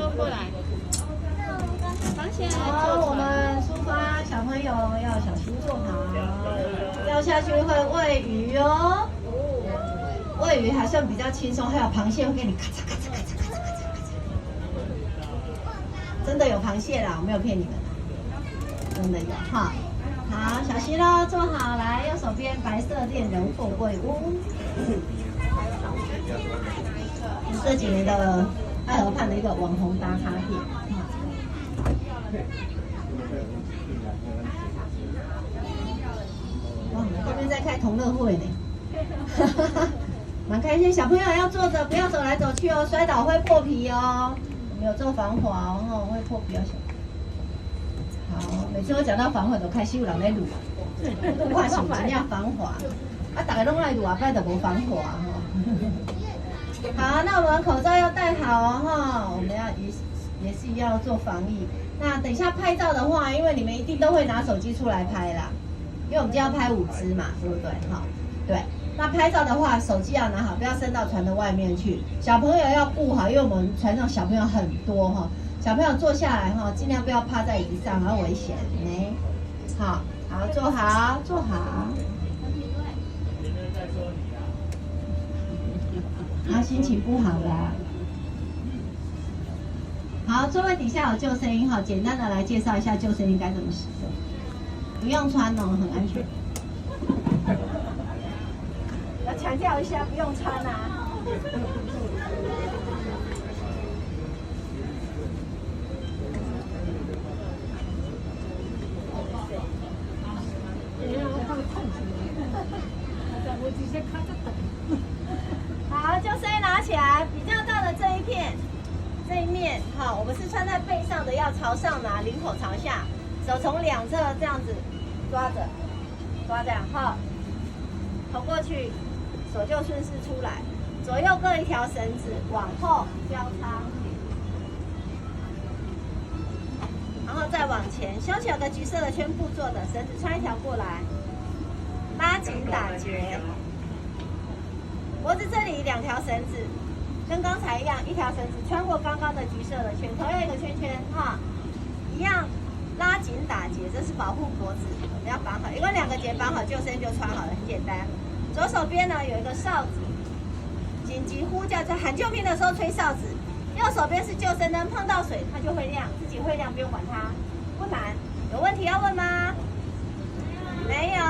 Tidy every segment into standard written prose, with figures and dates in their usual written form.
坐过来。螃蟹好，我们出发，小朋友要小心坐好，掉下去会喂鱼哦。喂鱼还算比较轻松，还有螃蟹会给你咔嚓咔嚓咔嚓咔嚓咔嚓咔嚓，真的有螃蟹啦，我没有骗你们，真的有哈。好，小心喽，坐好，来，右手边白色恋人货柜屋，这几年的爱河畔的一个网红打卡点。哇，这边在开同乐会呢，蛮开心。小朋友要坐着，不要走来走去哦，摔倒会破皮哦。我们有做防滑哦，会破皮要小心。好，每次我讲到防滑都开始有人在录，我是尽量防滑，大家拢来录啊，摆就无防滑哈。好，那我们口罩要戴好哦哈，我们要也是一样要做防疫。那等一下拍照的话，因为你们一定都会拿手机出来拍啦，因为我们就要拍5支嘛，对不对？哈，对。那拍照的话，手机要拿好，不要伸到船的外面去。小朋友要顾好，因为我们船上小朋友很多哈，小朋友坐下来哈，尽量不要趴在椅子上，很危险呢。好，好，坐好，坐好。啊，心情不好啦。好，座位底下有救生衣哈，简单的来介绍一下救生衣该怎么使用。不用穿哦，很安全。要强调一下，不用穿啊。好，救生衣拿起来，比较大的这一片。这一面好，我们是穿在背上的，要朝上拿，领口朝下，手从两侧这样子抓着，抓这样好，头过去，手就顺势出来，左右各一条绳子往后交叉，然后再往前，胸前有个橘色的圈布做的绳子穿一条过来，拉紧打结，脖子这里2条绳子。跟刚才一样，一条绳子穿过刚刚的橘色的圈，同样一个圈圈哈，一样拉紧打结，这是保护脖子，我们要绑好，因为2个结绑好，救生衣就穿好了，很简单。左手边呢有一个哨子，紧急呼叫，在喊救命的时候吹哨子。右手边是救生灯，碰到水它就会亮，自己会亮，不用管它，不难。有问题要问吗？没有。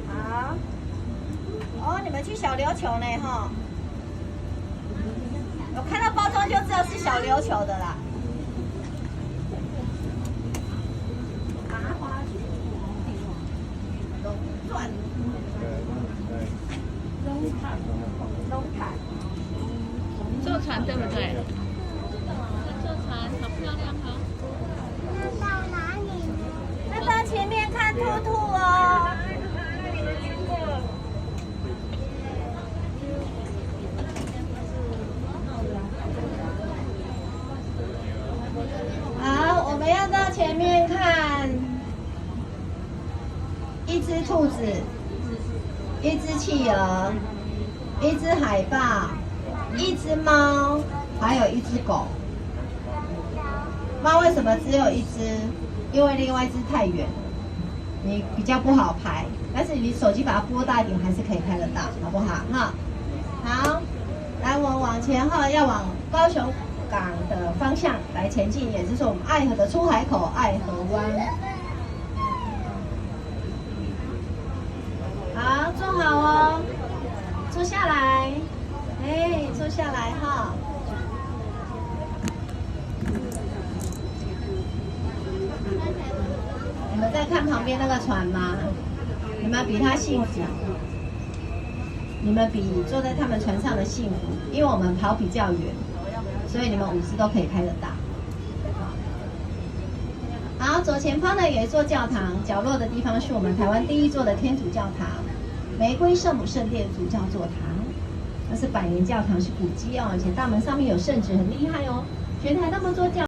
好。哦，你们去小琉球呢哈。我看到包装就知道是小琉球的啦。转，龙潭，坐船对不对？坐船好漂亮哦。到哪里？那到前面看兔兔哦。好，我们要到前面看一只兔子，一只企鹅，一只海豹，一只猫，还有一只狗。猫为什么只有一只？因为另外一只太远了，你比较不好拍。但是你手机把它拨大一点，还是可以拍得到，好不好？哈，好，来，我们往前哈，要往高雄港的方向来前进，也就是我们爱河的出海口爱河湾。好，坐好哦，坐下来，哎，坐下来哈。你们在看旁边那个船吗？你们比他幸福，你们比坐在他们船上的幸福，因为我们跑比较远，所以你们5只都可以开得到。好，左前方呢有一座教堂，角落的地方是我们台湾第1座的天主教堂——玫瑰圣母圣殿主教座堂。那是百年教堂，是古迹哦，而且大门上面有圣旨，很厉害哦。全台那么多教